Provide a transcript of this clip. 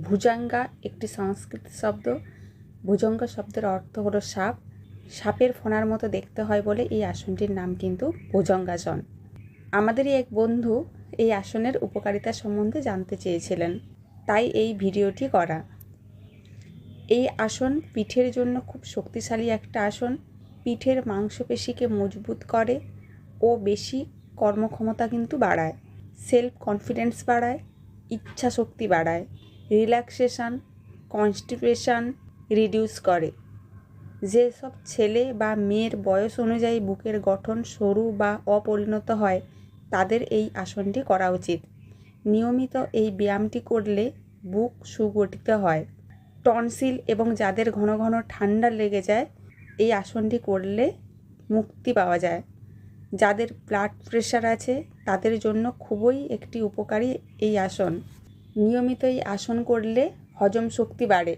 ভুজাঙ্গা একটি সংস্কৃত শব্দ। ভুজঙ্গা শব্দের অর্থ হলো সাপ। সাপের ফণার মতো দেখতে হয় বলে এই আসনটির নাম কিন্তু ভুজঙ্গাসন। আমাদেরই এক বন্ধু এই আসনের উপকারিতা সম্বন্ধে জানতে চেয়েছিলেন, তাই এই ভিডিওটি করা। এই আসন পিঠের জন্য খুব শক্তিশালী একটা আসন। পিঠের মাংসপেশিকে মজবুত করে ও বেশি কর্মক্ষমতা কিন্তু বাড়ায়, সেলফ কনফিডেন্স বাড়ায়, ইচ্ছা শক্তি বাড়ায়, রিল্যাক্সেশন, কনস্টিপেশন রিডিউস করে। যেসব ছেলে বা মেয়ের বয়স অনুযায়ী বুকের গঠন সরু বা অপরিণত হয় তাদের এই আসনটি করা উচিত। নিয়মিত এই ব্যায়ামটি করলে বুক সুগঠিত হয়। টনসিল এবং যাদের ঘন ঘন ঠান্ডা লেগে যায় এই আসনটি করলে মুক্তি পাওয়া যায়। যাদের ব্লাড প্রেশার আছে তাদের জন্য খুবই একটি উপকারী এই আসন। নিয়মিত এই আসন করলে হজম শক্তি বাড়ে।